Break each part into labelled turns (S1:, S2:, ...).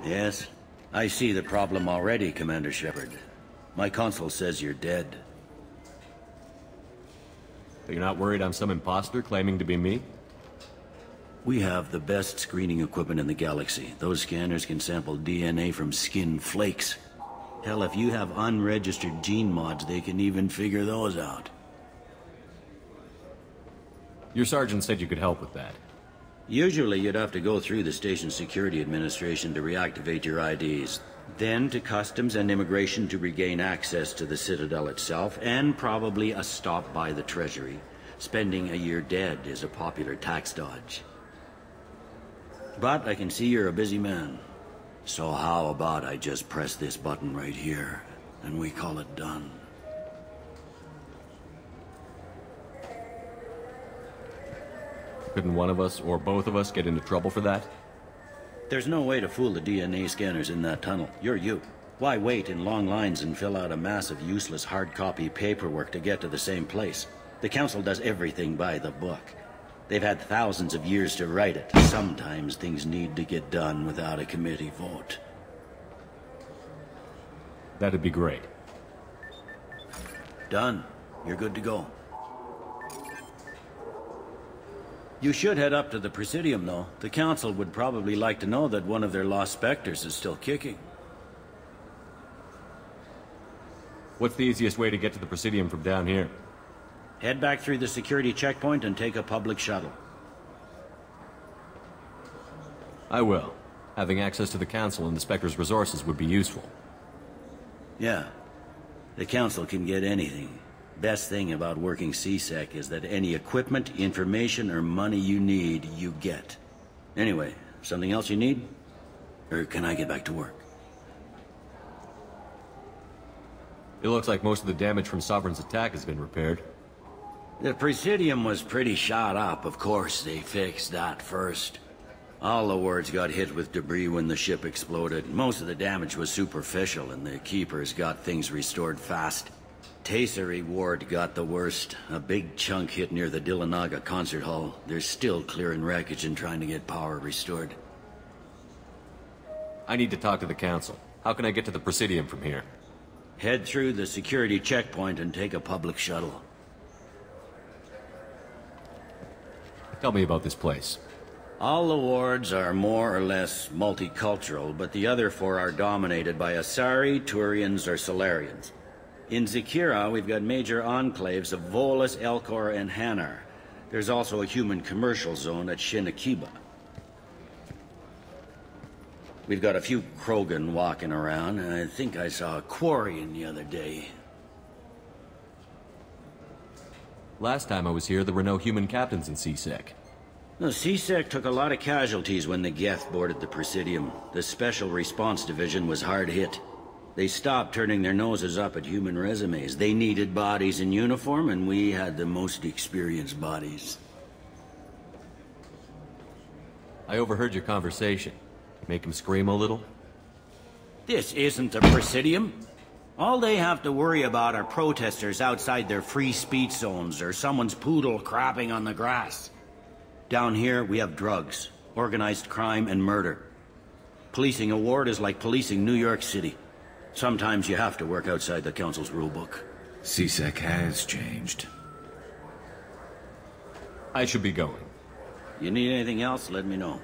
S1: Yes, I see the problem already, Commander Shepard. My console says you're dead.
S2: But you're not worried I'm some imposter claiming to be me?
S1: We have the best screening equipment in the galaxy. Those scanners can sample DNA from skin flakes. Hell, if you have unregistered gene mods, they can even figure those out.
S2: Your sergeant said you could help with that.
S1: Usually you'd have to go through the station security administration to reactivate your IDs. Then to customs and immigration to regain access to the Citadel itself, and probably a stop by the Treasury. Spending a year dead is a popular tax dodge. But I can see you're a busy man. So how about I just press this button right here, and we call it done?
S2: Couldn't one of us, or both of us, get into trouble for that?
S1: There's no way to fool the DNA scanners in that tunnel. You're you. Why wait in long lines and fill out a massive useless hard copy paperwork to get to the same place? The Council does everything by the book. They've had thousands of years to write it. Sometimes things need to get done without a committee vote.
S2: That'd be great.
S1: Done. You're good to go. You should head up to the Presidium, though. The Council would probably like to know that one of their lost specters is still kicking.
S2: What's the easiest way to get to the Presidium from down here?
S1: Head back through the security checkpoint and take a public shuttle.
S2: I will. Having access to the Council and the Spectre's resources would be useful.
S1: Yeah. The Council can get anything. Best thing about working CSEC is that any equipment, information, or money you need, you get. Anyway, something else you need? Or can I get back to work?
S2: It looks like most of the damage from Sovereign's attack has been repaired.
S1: The Presidium was pretty shot up, of course. They fixed that first. All the wards got hit with debris when the ship exploded. Most of the damage was superficial, and the Keepers got things restored fast. Tasery Ward got the worst. A big chunk hit near the Dillanaga concert hall. They're still clearing wreckage and trying to get power restored.
S2: I need to talk to the Council. How can I get to the Presidium from here?
S1: Head through the security checkpoint and take a public shuttle.
S2: Tell me about this place.
S1: All the wards are more or less multicultural, but the other four are dominated by Asari, Turians, or Solarians. In Zakira, we've got major enclaves of Volus, Elcor, and Hanar. There's also a human commercial zone at Shinakiba. We've got a few Krogan walking around, and I think I saw a Quarian the other day.
S2: Last time I was here, there were no human captains in CSEC.
S1: The CSEC took a lot of casualties when the Geth boarded the Presidium. The Special Response Division was hard hit. They stopped turning their noses up at human resumes. They needed bodies in uniform, and we had the most experienced bodies.
S2: I overheard your conversation. Make him scream a little?
S1: This isn't the Presidium. All they have to worry about are protesters outside their free speech zones or someone's poodle crapping on the grass. Down here, we have drugs, organized crime, and murder. Policing a ward is like policing New York City. Sometimes you have to work outside the Council's rulebook.
S3: CSEC has changed.
S2: I should be going.
S1: You need anything else, let me know.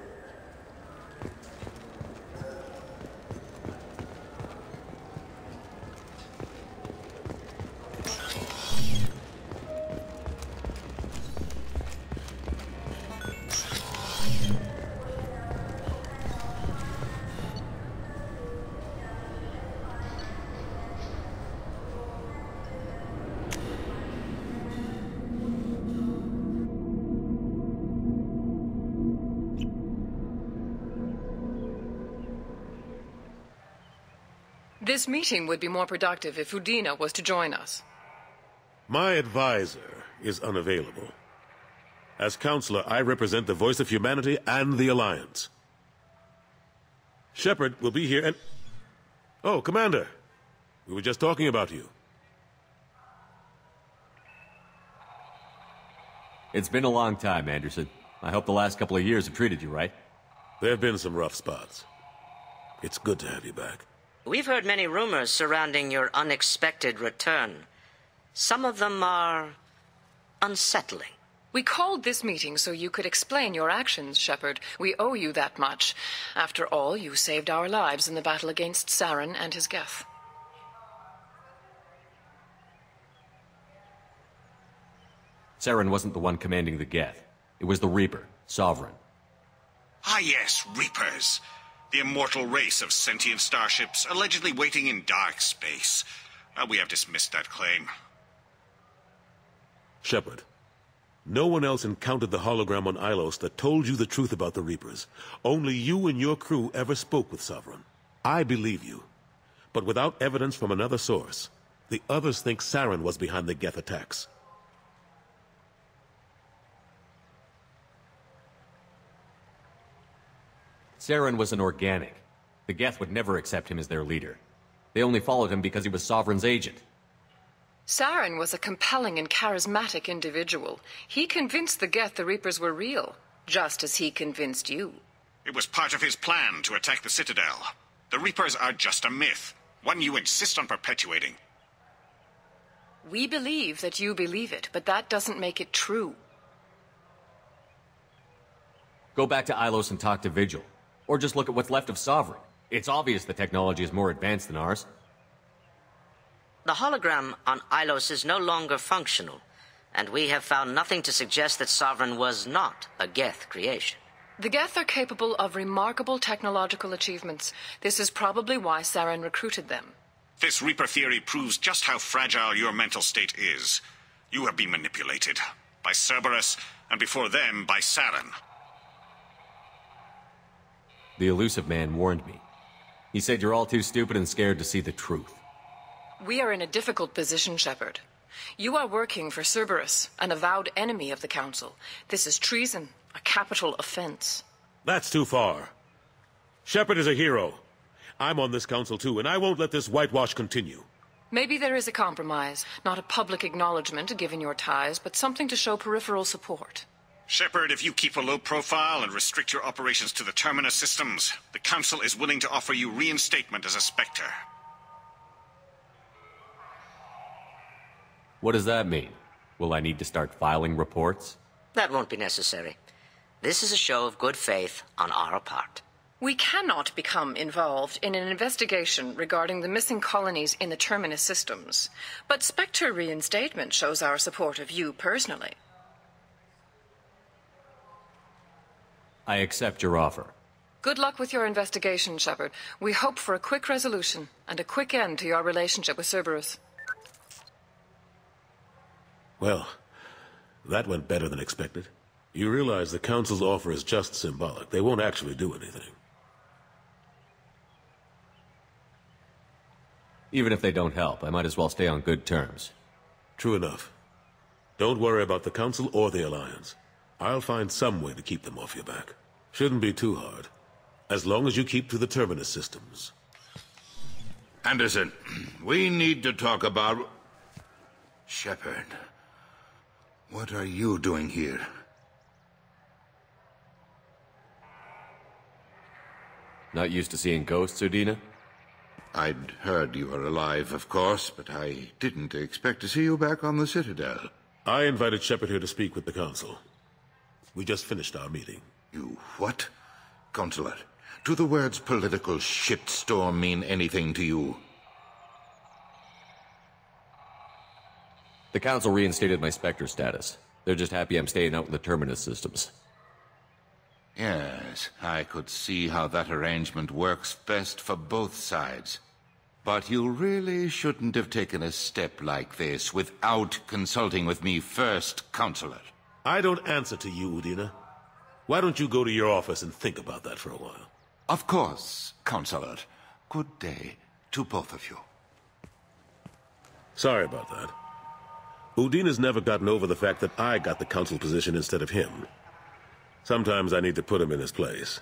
S4: This meeting would be more productive if Udina was to join us.
S5: My advisor is unavailable. As counselor, I represent the voice of humanity and the Alliance. Shepard will be here and... Oh, Commander. We were just talking about you.
S2: It's been a long time, Anderson. I hope the last couple of years have treated you right.
S5: There have been some rough spots. It's good to have you back.
S6: We've heard many rumors surrounding your unexpected return. Some of them are unsettling.
S4: We called this meeting so you could explain your actions, Shepard. We owe you that much. After all, you saved our lives in the battle against Saren and his Geth.
S2: Saren wasn't the one commanding the Geth. It was the Reaper, Sovereign.
S7: Ah yes, Reapers. The immortal race of sentient starships allegedly waiting in dark space. We have dismissed that claim.
S5: Shepard, no one else encountered the hologram on Ilos that told you the truth about the Reapers. Only you and your crew ever spoke with Sovereign. I believe you. But without evidence from another source, the others think Saren was behind the Geth attacks.
S2: Saren was an organic. The Geth would never accept him as their leader. They only followed him because he was Sovereign's agent.
S4: Saren was a compelling and charismatic individual. He convinced the Geth the Reapers were real, just as he convinced you.
S7: It was part of his plan to attack the Citadel. The Reapers are just a myth, one you insist on perpetuating.
S4: We believe that you believe it, but that doesn't make it true.
S2: Go back to Ilos and talk to Vigil. Or just look at what's left of Sovereign. It's obvious the technology is more advanced than ours.
S6: The hologram on Ilos is no longer functional, and we have found nothing to suggest that Sovereign was not a Geth creation.
S4: The Geth are capable of remarkable technological achievements. This is probably why Saren recruited them.
S7: This Reaper theory proves just how fragile your mental state is. You have been manipulated. By Cerberus, and before them, by Saren.
S2: The elusive man warned me. He said you're all too stupid and scared to see the truth.
S4: We are in a difficult position, Shepard. You are working for Cerberus, an avowed enemy of the Council. This is treason, a capital offense.
S5: That's too far. Shepard is a hero. I'm on this council too, and I won't let this whitewash continue.
S4: Maybe there is a compromise. Not a public acknowledgement given your ties, but something to show peripheral support.
S7: Shepard, if you keep a low profile and restrict your operations to the Terminus systems, the Council is willing to offer you reinstatement as a Spectre.
S2: What does that mean? Will I need to start filing reports?
S6: That won't be necessary. This is a show of good faith on our part.
S4: We cannot become involved in an investigation regarding the missing colonies in the Terminus systems, but Spectre reinstatement shows our support of you personally.
S2: I accept your offer.
S4: Good luck with your investigation, Shepard. We hope for a quick resolution and a quick end to your relationship with Cerberus.
S5: Well, that went better than expected. You realize the Council's offer is just symbolic. They won't actually do anything.
S2: Even if they don't help, I might as well stay on good terms.
S5: True enough. Don't worry about the Council or the Alliance. I'll find some way to keep them off your back. Shouldn't be too hard. As long as you keep to the Terminus systems.
S3: Anderson, we need to talk about... Shepard, what are you doing here?
S2: Not used to seeing ghosts, Udina?
S3: I'd heard you were alive, of course, but I didn't expect to see you back on the Citadel.
S5: I invited Shepard here to speak with the Council. We just finished our meeting.
S3: You what? Consular, do the words political shitstorm mean anything to you?
S2: The Council reinstated my Spectre status. They're just happy I'm staying out in the Terminus systems.
S3: Yes, I could see how that arrangement works best for both sides. But you really shouldn't have taken a step like this without consulting with me first, Consular.
S5: I don't answer to you, Udina. Why don't you go to your office and think about that for a while?
S3: Of course, Consular. Good day to both of you.
S5: Sorry about that. Udina's never gotten over the fact that I got the Council position instead of him. Sometimes I need to put him in his place.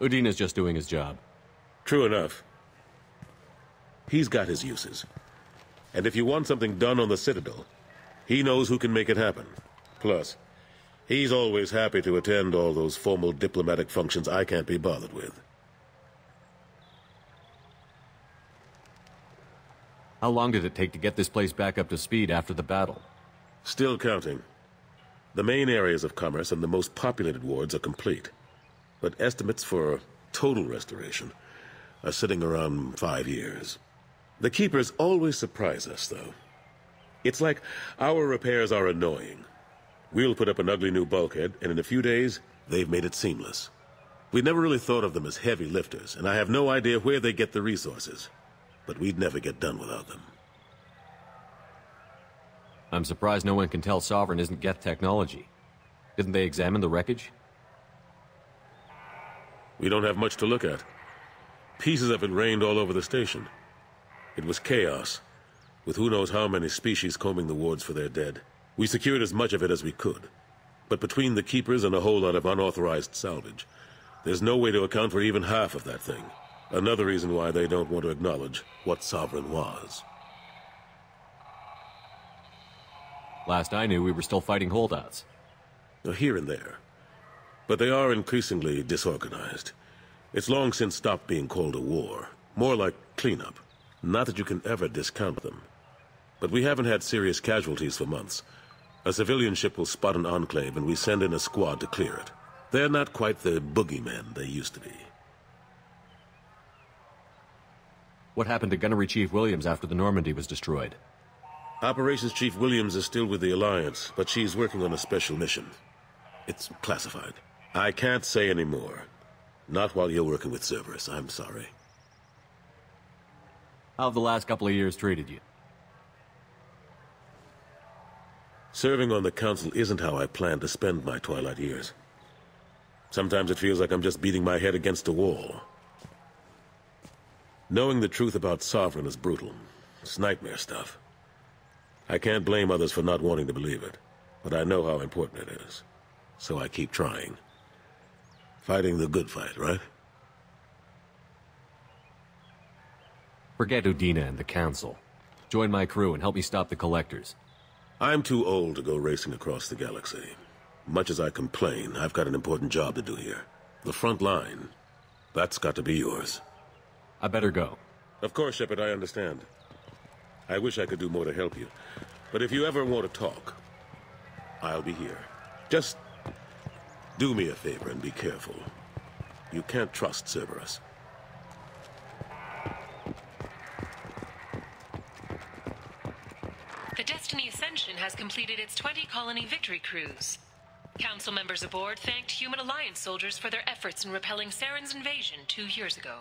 S2: Udina's just doing his job.
S5: True enough. He's got his uses. And if you want something done on the Citadel, he knows who can make it happen. Plus, He's always happy to attend all those formal diplomatic functions I can't be bothered with.
S2: How long did it take to get this place back up to speed after the battle?
S5: Still counting. The main areas of commerce and the most populated wards are complete. But estimates for total restoration are sitting around 5 years. The Keepers always surprise us, though. It's like our repairs are annoying. We'll put up an ugly new bulkhead, and in a few days, they've made it seamless. We never really thought of them as heavy lifters, and I have no idea where they get the resources. But we'd never get done without them.
S2: I'm surprised no one can tell Sovereign isn't Geth technology. Didn't they examine the wreckage?
S5: We don't have much to look at. Pieces of it rained all over the station. It was chaos, with who knows how many species combing the wards for their dead. We secured as much of it as we could. But between the Keepers and a whole lot of unauthorized salvage, there's no way to account for even half of that thing. Another reason why they don't want to acknowledge what Sovereign was.
S2: Last I knew, we were still fighting holdouts.
S5: Here and there. But they are increasingly disorganized. It's long since stopped being called a war. More like cleanup. Not that you can ever discount them. But we haven't had serious casualties for months. A civilian ship will spot an enclave and we send in a squad to clear it. They're not quite the boogeymen they used to be.
S2: What happened to Gunnery Chief Williams after the Normandy was destroyed?
S5: Operations Chief Williams is still with the Alliance, but she's working on a special mission. It's classified. I can't say any more. Not while you're working with Cerberus, I'm sorry.
S2: How have the last couple of years treated you?
S5: Serving on the Council isn't how I plan to spend my twilight years. Sometimes it feels like I'm just beating my head against a wall. Knowing the truth about Sovereign is brutal. It's nightmare stuff. I can't blame others for not wanting to believe it, but I know how important it is. So I keep trying. Fighting the good fight, right?
S2: Forget Udina and the Council. Join my crew and help me stop the Collectors.
S5: I'm too old to go racing across the galaxy. Much as I complain, I've got an important job to do here. The front line. That's got to be yours.
S2: I better go.
S5: Of course, Shepard, I understand. I wish I could do more to help you. But if you ever want to talk, I'll be here. Just do me a favor and be careful. You can't trust Cerberus.
S8: The Destiny Ascension has completed its 20-colony victory cruise. Council members aboard thanked Human Alliance soldiers for their efforts in repelling Saren's invasion 2 years ago.